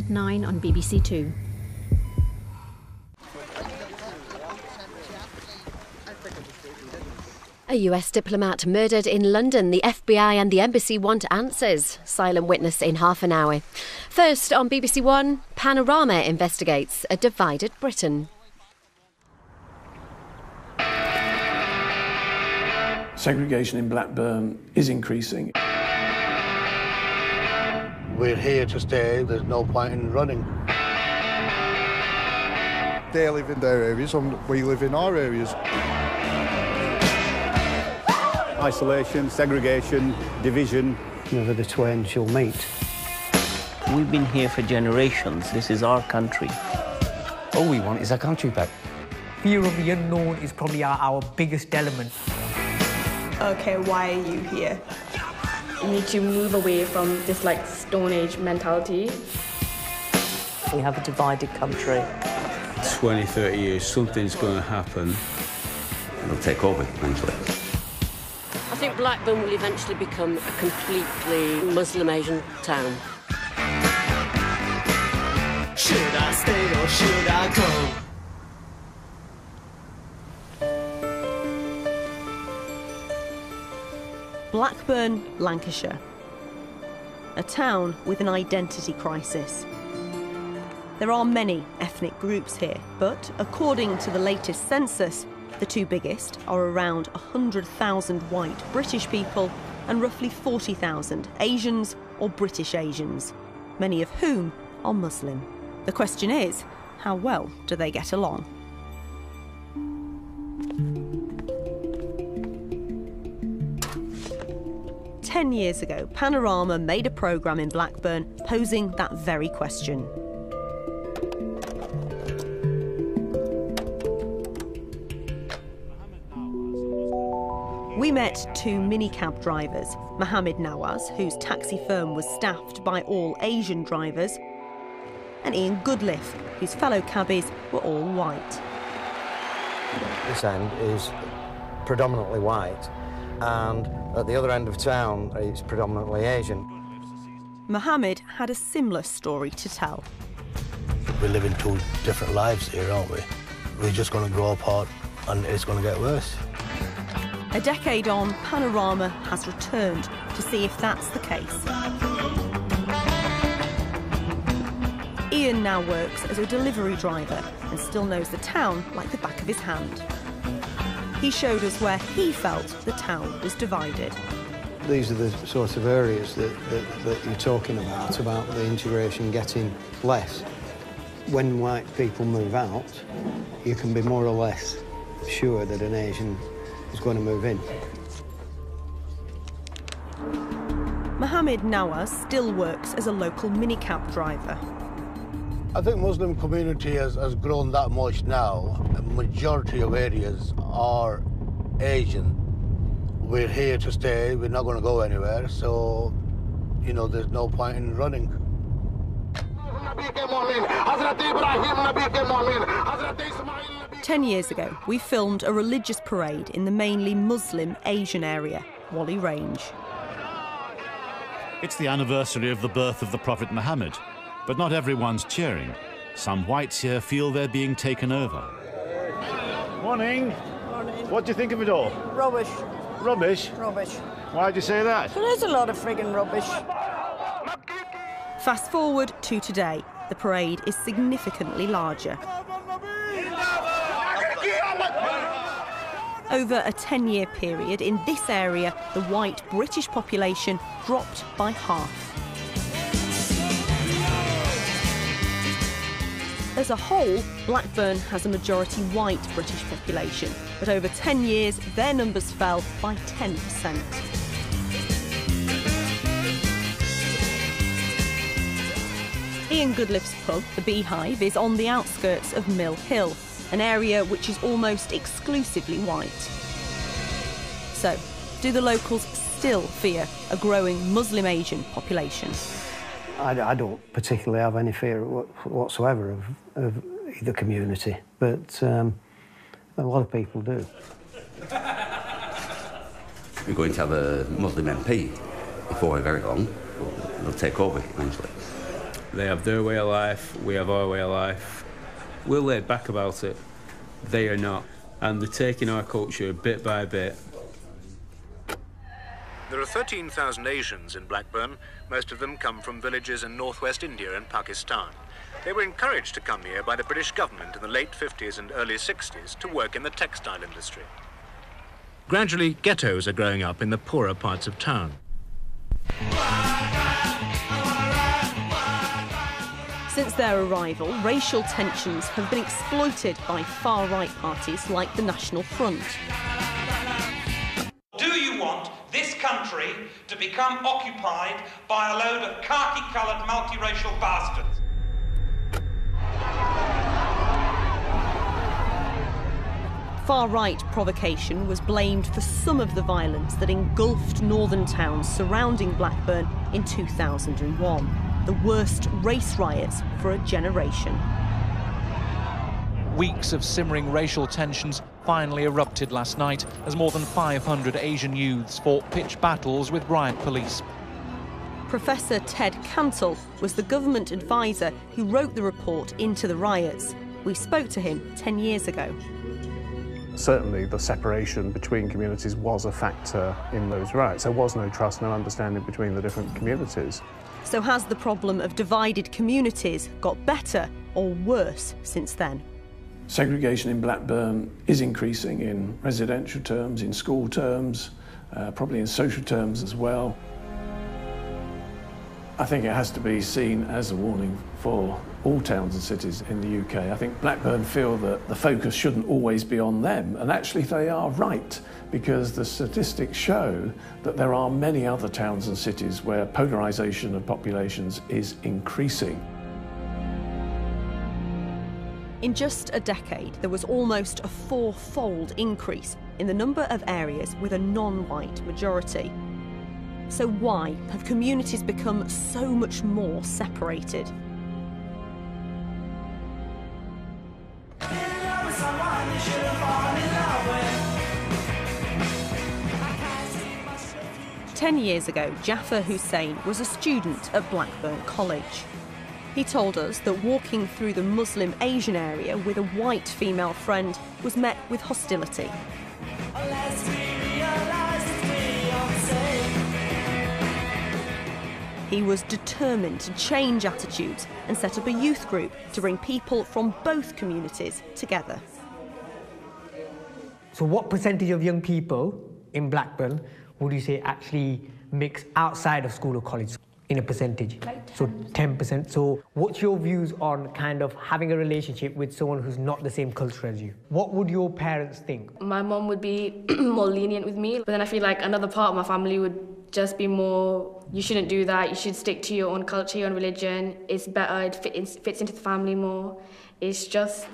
at 9 on BBC Two. A US diplomat murdered in London. The FBI and the embassy want answers. Silent witness in half an hour. First on BBC One, Panorama investigates a divided Britain. Segregation in Blackburn is increasing. We're here to stay, there's no point in running. They live in their areas and we live in our areas. Isolation, segregation, division. Never the twain shall meet. We've been here for generations. This is our country. All we want is our country back. Fear of the unknown is probably our biggest element. Okay, why are you here? You need to move away from this Stone Age mentality. We have a divided country. 20, 30 years, something's going to happen. It'll take over eventually. I think Blackburn will eventually become a completely Muslim Asian town. Should I stay or should I go? Blackburn, Lancashire. A town with an identity crisis. There are many ethnic groups here, but according to the latest census, the two biggest are around 100,000 white British people and roughly 40,000 Asians or British Asians, many of whom are Muslim. The question is, how well do they get along? Ten years ago, Panorama made a programme in Blackburn posing that very question. We met two minicab drivers, Mohammed Nawaz, whose taxi firm was staffed by all Asian drivers, and Ian Goodliff, whose fellow cabbies were all white. This end is predominantly white, and at the other end of town, it's predominantly Asian. Mohammed had a similar story to tell. We're living two different lives here, aren't we? We're just going to grow apart and it's going to get worse. A decade on, Panorama has returned to see if that's the case. Ian now works as a delivery driver and still knows the town like the back of his hand. He showed us where he felt the town was divided. These are the sort of areas that you're talking about the integration getting less. When white people move out, you can be more or less sure that an Asian is going to move in. Mohammed Nawaz still works as a local minicab driver. I think Muslim community has grown that much now. A majority of areas are Asian. We're here to stay, we're not going to go anywhere, so, there's no point in running. 10 years ago, we filmed a religious parade in the mainly Muslim Asian area, Whalley Range. It's the anniversary of the birth of the Prophet Muhammad, but not everyone's cheering. Some whites here feel they're being taken over. Morning. Morning. What do you think of it all? Rubbish. Rubbish? Rubbish. Why'd you say that? There is a lot of friggin' rubbish. Fast forward to today. The parade is significantly larger. Over a 10-year period, in this area, the white British population dropped by half. As a whole, Blackburn has a majority white British population, but over 10 years, their numbers fell by 10%. Ian Goodliff's pub, the Beehive, is on the outskirts of Mill Hill, an area which is almost exclusively white. So, do the locals still fear a growing Muslim Asian population? I don't particularly have any fear whatsoever of either community, but a lot of people do. We're going to have a Muslim MP before very long. They'll take over eventually. They have their way of life, we have our way of life. We're laid back about it. They are not. And they're taking our culture bit by bit. There are 13,000 Asians in Blackburn. Most of them come from villages in northwest India and Pakistan. They were encouraged to come here by the British government in the late 50s and early 60s to work in the textile industry. Gradually, ghettos are growing up in the poorer parts of town. Since their arrival, racial tensions have been exploited by far-right parties like the National Front. Do you want this country to become occupied by a load of khaki-coloured multiracial bastards? Far-right provocation was blamed for some of the violence that engulfed northern towns surrounding Blackburn in 2001. The worst race riots for a generation. Weeks of simmering racial tensions finally erupted last night as more than 500 Asian youths fought pitched battles with riot police. Professor Ted Cantle was the government advisor who wrote the report into the riots. We spoke to him 10 years ago. Certainly the separation between communities was a factor in those riots. There was no trust, no understanding between the different communities. So has the problem of divided communities got better or worse since then? Segregation in Blackburn is increasing in residential terms, in school terms, probably in social terms as well. I think it has to be seen as a warning for all towns and cities in the UK. I think Blackburn feel that the focus shouldn't always be on them, and actually they are right, because the statistics show that there are many other towns and cities where polarisation of populations is increasing. In just a decade, there was almost a four-fold increase in the number of areas with a non-white majority. So why have communities become so much more separated? Ten years ago, Jaffer Hussain was a student at Blackburn College. He told us that walking through the Muslim Asian area with a white female friend was met with hostility. He was determined to change attitudes and set up a youth group to bring people from both communities together. So what percentage of young people in Blackburn would you say actually mix outside of school or college in a percentage? Like 10%. So 10%. So what's your views on kind of having a relationship with someone who's not the same culture as you? What would your parents think? My mum would be more lenient with me, but then I feel like another part of my family would just be more, you shouldn't do that, you should stick to your own culture, your own religion, it's better, it fits into the family more. It's just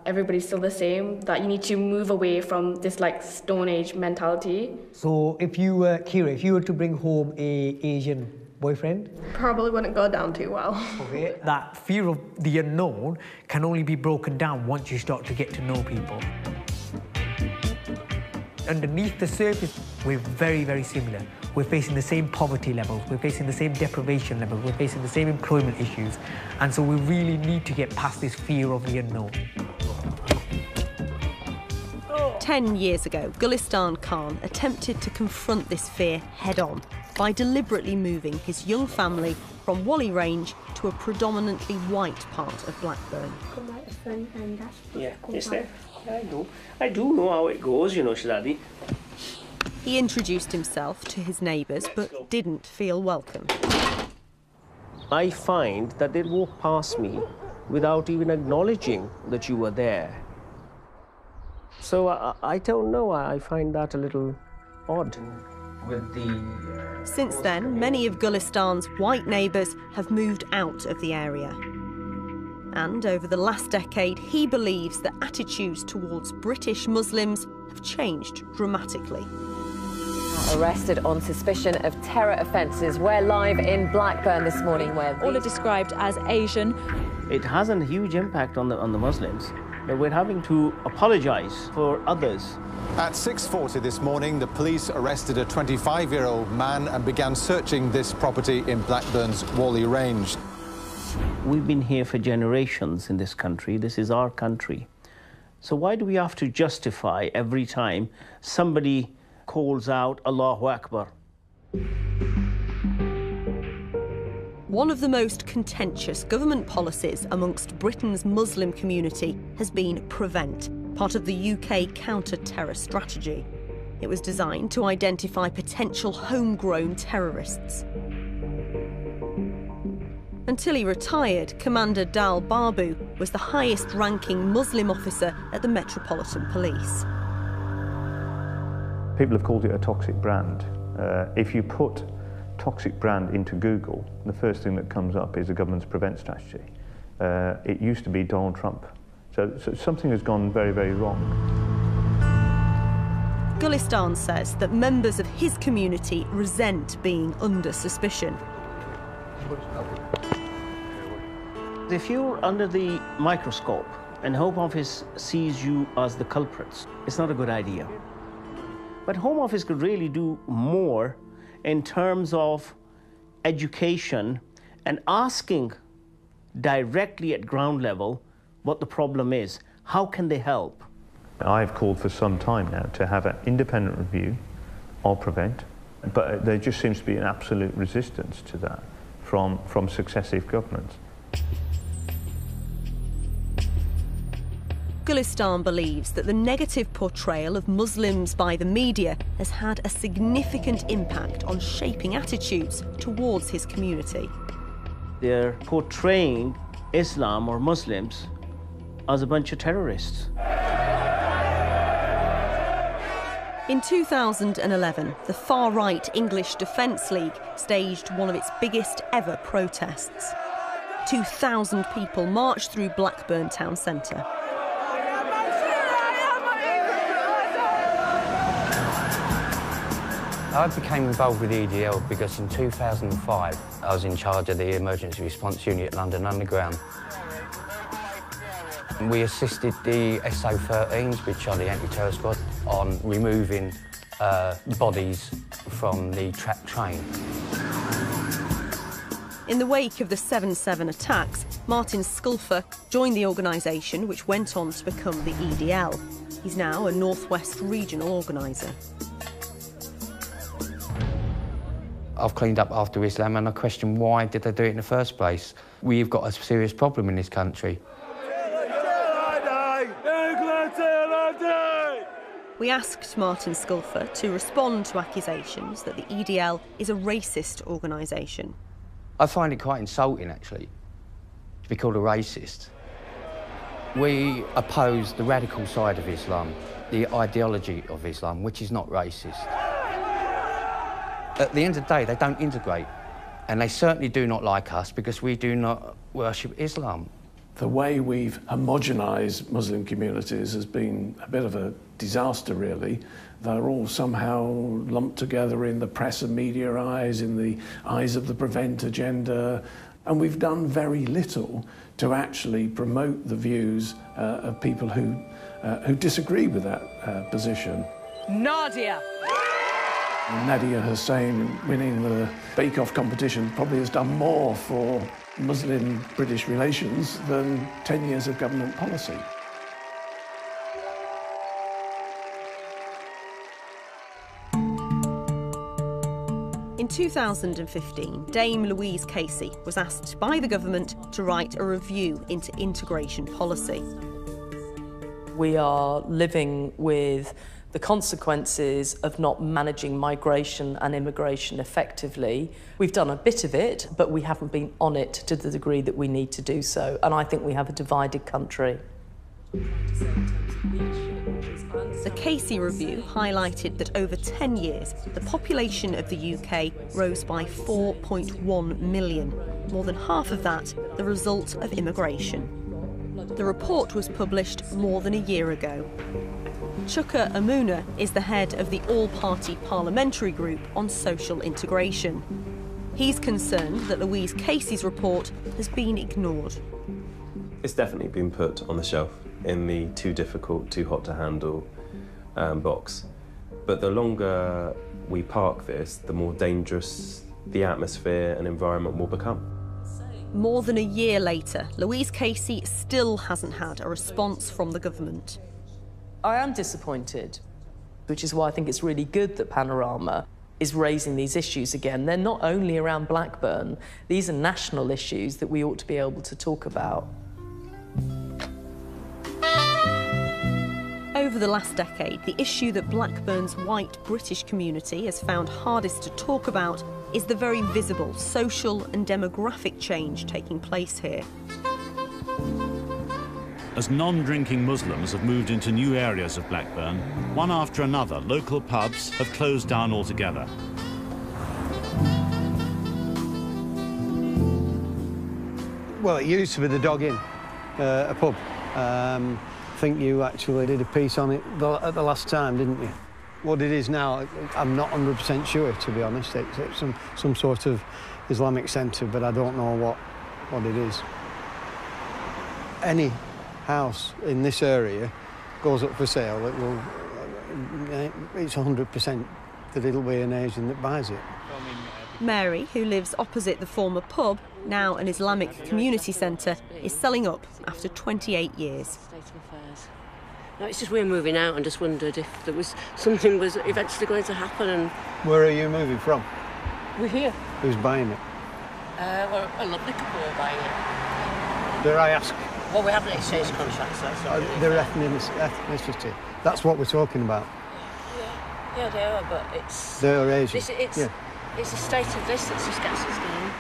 everybody's still the same, that you need to move away from this like Stone Age mentality. So if you were, Kira, if you were to bring home a Asian boyfriend? Probably wouldn't go down too well. Okay, that fear of the unknown can only be broken down once you start to get to know people. Underneath the surface, we're very, very similar. We're facing the same poverty levels, we're facing the same deprivation levels, we're facing the same employment issues. And so we really need to get past this fear of the unknown. 10 years ago, Gulistan Khan attempted to confront this fear head-on by deliberately moving his young family from Whalley Range to a predominantly white part of Blackburn. Yeah, is there? I do know how it goes, you know, Shadadi. He introduced himself to his neighbours, but didn't feel welcome. I find that they'd walk past me without even acknowledging that you were there. So I don't know, I find that a little odd. Since then, many of Gulistan's white neighbours have moved out of the area. And over the last decade, he believes that attitudes towards British Muslims have changed dramatically. Arrested on suspicion of terror offences. We're live in Blackburn this morning where all are described as Asian. It has a huge impact on the Muslims. But we're having to apologise for others. At 6:40 this morning, the police arrested a 25-year-old man and began searching this property in Blackburn's Whalley Range. We've been here for generations in this country. This is our country. So why do we have to justify every time somebody calls out Allahu Akbar? One of the most contentious government policies amongst Britain's Muslim community has been Prevent, part of the UK counter-terror strategy. It was designed to identify potential homegrown terrorists. Until he retired, Commander Dal Babu was the highest-ranking Muslim officer at the Metropolitan Police. People have called it a toxic brand. If you put toxic brand into Google, the first thing that comes up is the government's Prevent strategy. It used to be Donald Trump. So something has gone very, very wrong. Gulistan says that members of his community resent being under suspicion. If you're under the microscope and Home Office sees you as the culprits, it's not a good idea. But Home Office could really do more in terms of education and asking directly at ground level what the problem is. How can they help? I've called for some time now to have an independent review of Prevent, but there just seems to be an absolute resistance to that from successive governments. Gulistan believes that the negative portrayal of Muslims by the media has had a significant impact on shaping attitudes towards his community. They're portraying Islam or Muslims as a bunch of terrorists. In 2011, the far-right English Defence League staged one of its biggest ever protests. 2,000 people marched through Blackburn town centre. I became involved with EDL because in 2005 I was in charge of the emergency response unit at London Underground. We assisted the SO13s, which are the anti-terror squad, on removing bodies from the track train. In the wake of the 7/7 attacks, Martin Sculfer joined the organisation, which went on to become the EDL. He's now a North West regional organiser. I've cleaned up after Islam and I question why did they do it in the first place. We've got a serious problem in this country. We asked Martin Sculfer to respond to accusations that the EDL is a racist organisation. I find it quite insulting, actually, to be called a racist. We oppose the radical side of Islam, the ideology of Islam, which is not racist. At the end of the day, they don't integrate, and they certainly do not like us because we do not worship Islam. The way we've homogenised Muslim communities has been a bit of a disaster, really. They're all somehow lumped together in the press and media eyes, in the eyes of the Prevent agenda, and we've done very little to actually promote the views of people who disagree with that position. Nadia! Nadia Hussain winning the Bake Off competition probably has done more for Muslim-British relations than 10 years of government policy. In 2015, Dame Louise Casey was asked by the government to write a review into integration policy. We are living with the consequences of not managing migration and immigration effectively. We've done a bit of it, but we haven't been on it to the degree that we need to do so, and I think we have a divided country. The Casey review highlighted that over 10 years, the population of the UK rose by 4.1 million, more than half of that the result of immigration. The report was published more than a year ago. Chuka Amuna is the head of the all-party parliamentary group on social integration. He's concerned that Louise Casey's report has been ignored. It's definitely been put on the shelf in the too difficult, too hot to handle box. But the longer we park this, the more dangerous the atmosphere and environment will become. More than a year later, Louise Casey still hasn't had a response from the government. I am disappointed, which is why I think it's really good that Panorama is raising these issues again. They're not only around Blackburn, these are national issues that we ought to be able to talk about. Over the last decade, the issue that Blackburn's white British community has found hardest to talk about is the very visible social and demographic change taking place here. As non-drinking Muslims have moved into new areas of Blackburn, one after another, local pubs have closed down altogether. Well, it used to be the Dog Inn, a pub. I think you actually did a piece on it at the last time, didn't you? What it is now, I'm not 100% sure, to be honest. It's some sort of Islamic centre, but I don't know what it is. Any house in this area goes up for sale, it's 100% that it'll be an Asian that buys it. Mary, who lives opposite the former pub, now an Islamic community centre, is selling up after 28 years. No, it's just we're moving out and just wondered if there was something was eventually going to happen. And where are you moving from? We're here. Who's buying it? Well, a lovely couple are buying it. Dare I ask? Well, we haven't exchanged contracts, so that's all. Their ethnicity. That's what we're talking about. Yeah, they are, but it's... They're Asian. It's a state of this that just gets us down.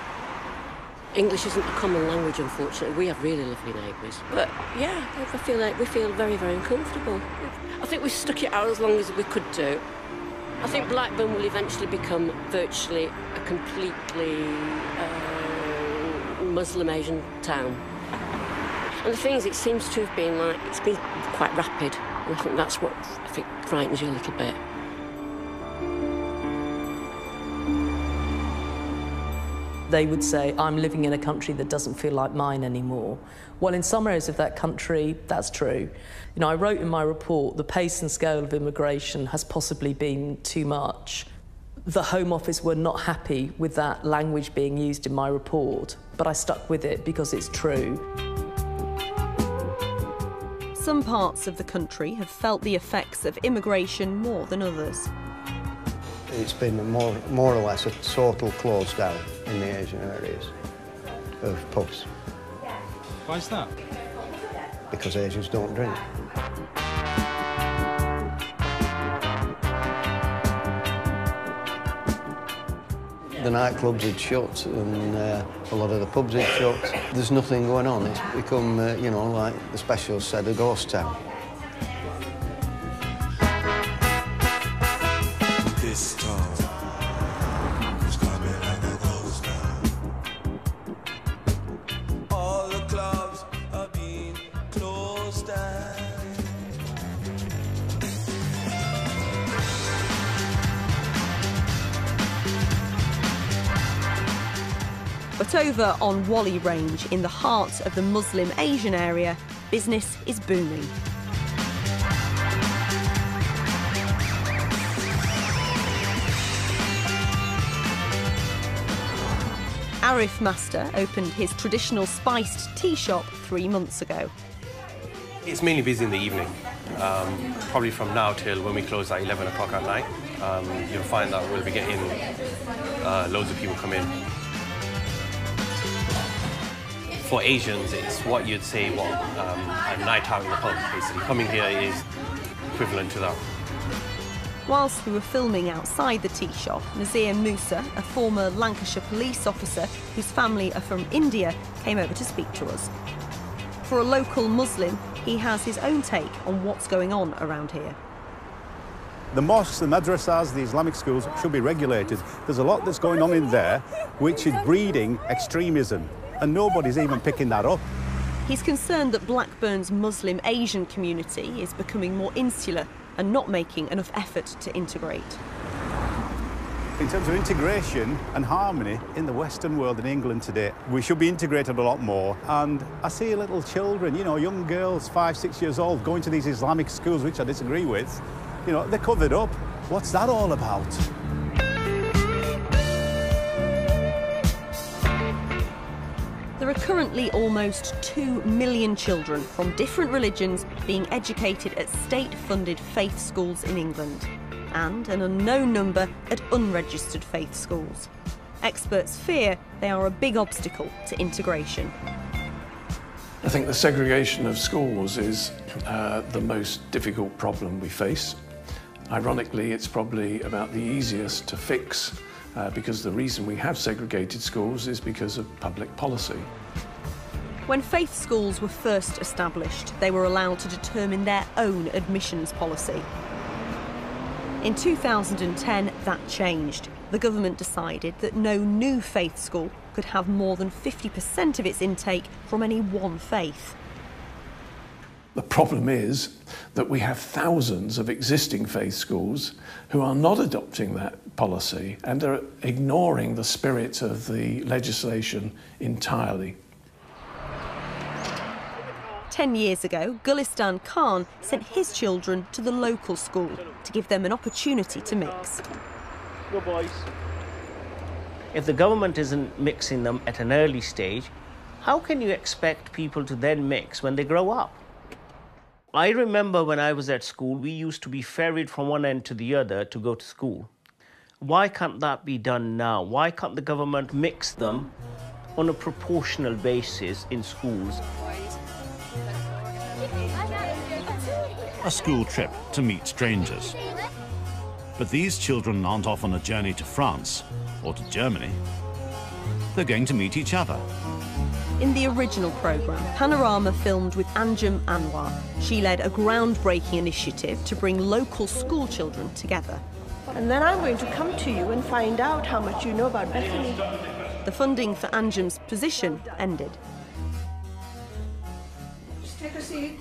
English isn't a common language, unfortunately. We have really lovely neighbours. But, yeah, I feel like we feel very, very uncomfortable. I think we stuck it out as long as we could do. I think Blackburn will eventually become virtually a completely Muslim Asian town. And the thing is, it seems to have been like, it's been quite rapid. And I think that's what I think frightens you a little bit. They would say, I'm living in a country that doesn't feel like mine anymore. Well, in some areas of that country, that's true. You know, I wrote in my report, the pace and scale of immigration has possibly been too much. The Home Office were not happy with that language being used in my report, but I stuck with it because it's true. Some parts of the country have felt the effects of immigration more than others. It's been more or less a total close down in the Asian areas of pubs. Why is that? Because Asians don't drink. The nightclubs had shut and a lot of the pubs had shut. There's nothing going on. It's become, you know, like the specials said, a ghost town. This town is coming like a ghost town. All the clubs are being closed down. But over on Whalley Range, in the heart of the Muslim Asian area, business is booming. Arif Master opened his traditional spiced tea shop 3 months ago. It's mainly busy in the evening, probably from now till when we close at 11 o'clock at night. You'll find that we'll be getting loads of people come in. For Asians, it's what you'd say, a night out in the pub, basically. Coming here is equivalent to that. Whilst we were filming outside the tea shop, Nazir Musa, a former Lancashire police officer whose family are from India, came over to speak to us. For a local Muslim, he has his own take on what's going on around here. The mosques, the madrasas, the Islamic schools should be regulated. There's a lot that's going on in there which is breeding extremism, and nobody's even picking that up. He's concerned that Blackburn's Muslim Asian community is becoming more insular and not making enough effort to integrate. In terms of integration and harmony in the Western world in England today, we should be integrated a lot more. And I see little children, you know, young girls, 5, 6 years old, going to these Islamic schools, which I disagree with. You know, they're covered up. What's that all about? There are currently almost 2 million children from different religions being educated at state-funded faith schools in England, and an unknown number at unregistered faith schools. Experts fear they are a big obstacle to integration. I think the segregation of schools is the most difficult problem we face. Ironically, it's probably about the easiest to fix because the reason we have segregated schools is because of public policy. When faith schools were first established, they were allowed to determine their own admissions policy. In 2010, that changed. The government decided that no new faith school could have more than 50% of its intake from any one faith. The problem is that we have thousands of existing faith schools who are not adopting that policy and are ignoring the spirit of the legislation entirely. 10 years ago, Gulistan Khan sent his children to the local school to give them an opportunity to mix. Go boys. If the government isn't mixing them at an early stage, how can you expect people to then mix when they grow up? I remember when I was at school, we used to be ferried from one end to the other to go to school. Why can't that be done now? Why can't the government mix them on a proportional basis in schools? A school trip to meet strangers. But these children aren't off on a journey to France or to Germany. They're going to meet each other. In the original programme, Panorama filmed with Anjum Anwar. She led a groundbreaking initiative to bring local school children together. And then I'm going to come to you and find out how much you know about Bethany. The funding for Anjum's position ended. Just take a seat.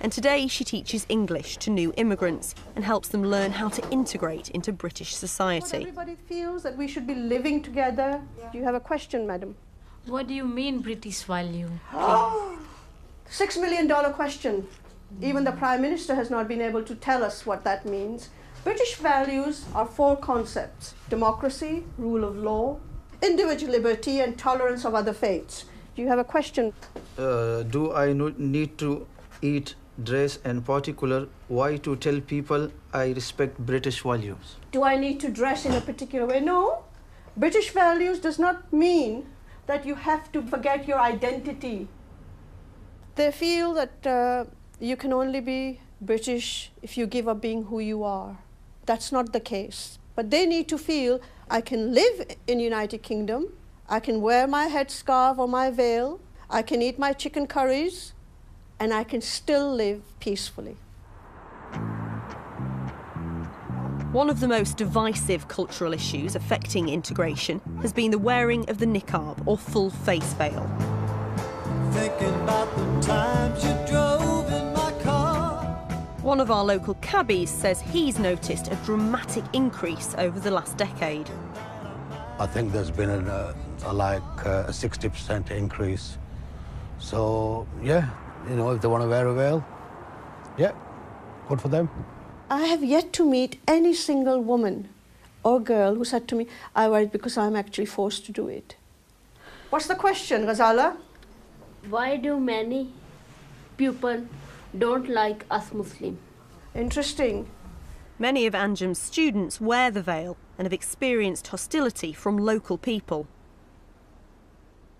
And today she teaches English to new immigrants and helps them learn how to integrate into British society. Everybody feels that we should be living together. Do you have a question, madam? What do you mean British value? Oh, $6 million question. Even the Prime Minister has not been able to tell us what that means. British values are 4 concepts: democracy, rule of law, individual liberty, and tolerance of other faiths. Do you have a question? Do I need to eat, dress, and particular why to tell people I respect British values? Do I need to dress in a particular way? No. British values does not mean that you have to forget your identity. They feel that you can only be British if you give up being who you are. That's not the case. But they need to feel, I can live in United Kingdom, I can wear my headscarf or my veil, I can eat my chicken curries, and I can still live peacefully. One of the most divisive cultural issues affecting integration has been the wearing of the niqab, or full face veil. Thinking about the times you drove in my car. One of our local cabbies says he's noticed a dramatic increase over the last decade. I think there's been a 60% increase. So, yeah, you know, if they want to wear a veil, yeah, good for them. I have yet to meet any single woman or girl who said to me, I wear it because I'm actually forced to do it. What's the question, Ghazala? Why do many people don't like us Muslim? Interesting. Many of Anjum's students wear the veil and have experienced hostility from local people.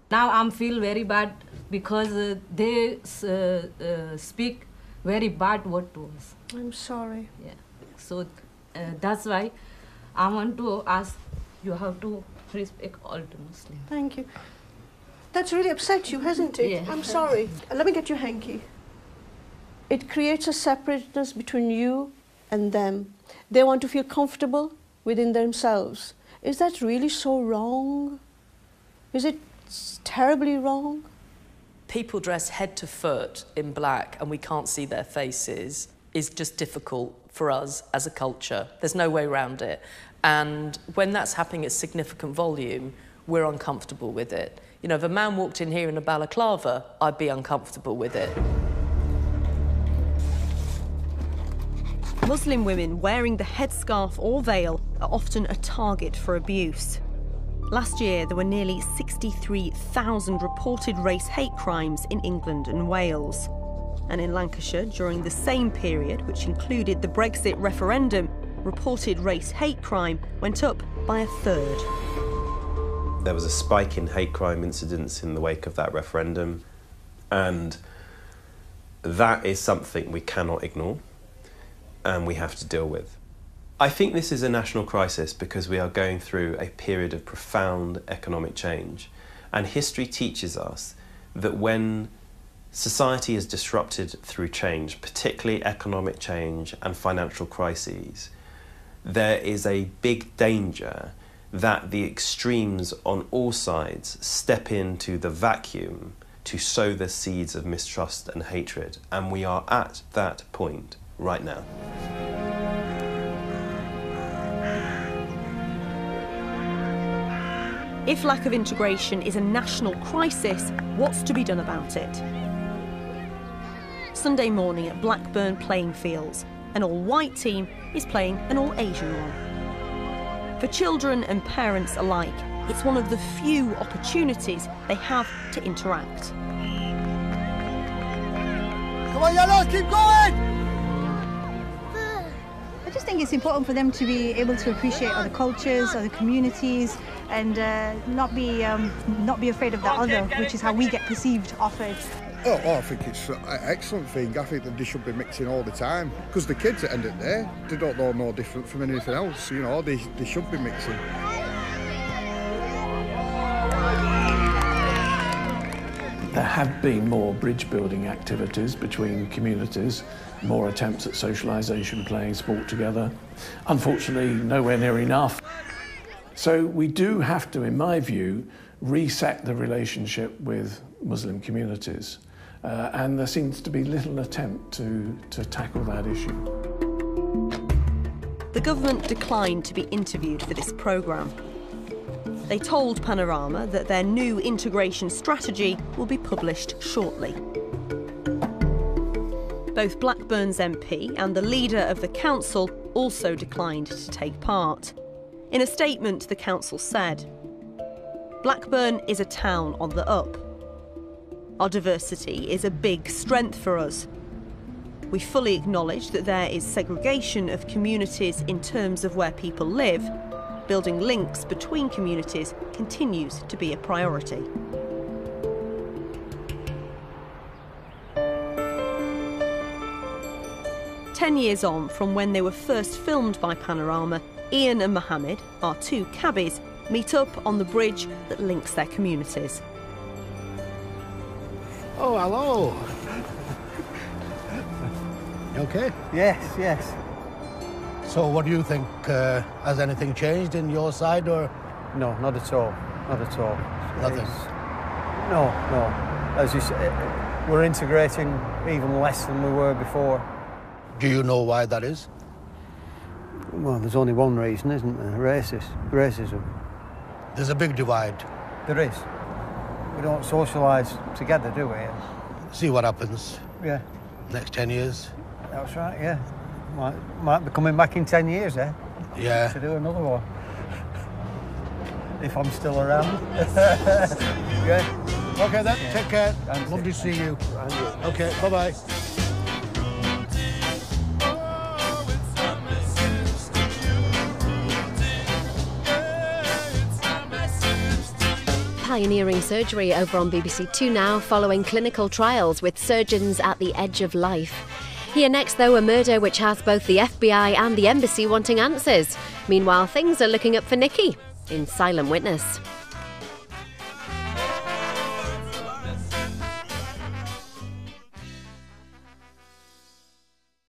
Now I feel very bad because they speak very bad word to us. I'm sorry. Yeah. So that's why I want to ask you how to respect all the Muslims. Thank you. That's really upset you, hasn't it? Yeah. I'm sorry. Let me get your hanky. It creates a separateness between you and them. They want to feel comfortable within themselves. Is that really so wrong? Is it terribly wrong? People dress head to foot in black and we can't see their faces is just difficult for us as a culture. There's no way around it. And when that's happening at significant volume, we're uncomfortable with it. You know, if a man walked in here in a balaclava, I'd be uncomfortable with it. Muslim women wearing the headscarf or veil are often a target for abuse. Last year, there were nearly 63,000 reported race hate crimes in England and Wales. And in Lancashire, during the same period, which included the Brexit referendum, reported race hate crime went up by a third. There was a spike in hate crime incidents in the wake of that referendum, and that is something we cannot ignore and we have to deal with. I think this is a national crisis because we are going through a period of profound economic change, and history teaches us that when society is disrupted through change, particularly economic change and financial crises, there is a big danger that the extremes on all sides step into the vacuum to sow the seeds of mistrust and hatred, and we are at that point right now. If lack of integration is a national crisis, what's to be done about it? Sunday morning at Blackburn playing fields, an all-white team is playing an all-Asian one. For children and parents alike, it's one of the few opportunities they have to interact. Come on, yellows, keep going! I just think it's important for them to be able to appreciate other cultures, other communities, and not be afraid of the other, which is how we get perceived often. Oh, I think it's an excellent thing. I think that they should be mixing all the time, because the kids at the end of the day, they don't know no different from anything else. You know, they should be mixing. There have been more bridge building activities between communities, more attempts at socialisation, playing sport together. Unfortunately, nowhere near enough. So we do have to, in my view, reset the relationship with Muslim communities. And there seems to be little attempt to tackle that issue. The government declined to be interviewed for this programme. They told Panorama that their new integration strategy will be published shortly. Both Blackburn's MP and the leader of the council also declined to take part. In a statement, the council said, "Blackburn is a town on the up. Our diversity is a big strength for us. We fully acknowledge that there is segregation of communities in terms of where people live. Building links between communities continues to be a priority." Ten years on from when they were first filmed by Panorama, Ian and Mohammed, our two cabbies, meet up on the bridge that links their communities. Oh, hello. You okay? Yes, yes. So what do you think? Has anything changed in your side, or? No, not at all. Not at all. Nothing? No. As you say, we're integrating even less than we were before. Do you know why that is? Well, there's only one reason, isn't there? Racism. There's a big divide. There is. We don't socialise together, do we? See what happens. Yeah. Next 10 years. That's right, yeah. Might be coming back in 10 years, eh? Yeah. To do another one. If I'm still around. Yeah. Okay then, Yeah. take care. Thanks. Lovely to see you. Okay, bye-bye. Pioneering surgery over on BBC Two now, following clinical trials with surgeons at the edge of life. Here next, though, a murder which has both the FBI and the embassy wanting answers. Meanwhile, things are looking up for Nikki in Silent Witness.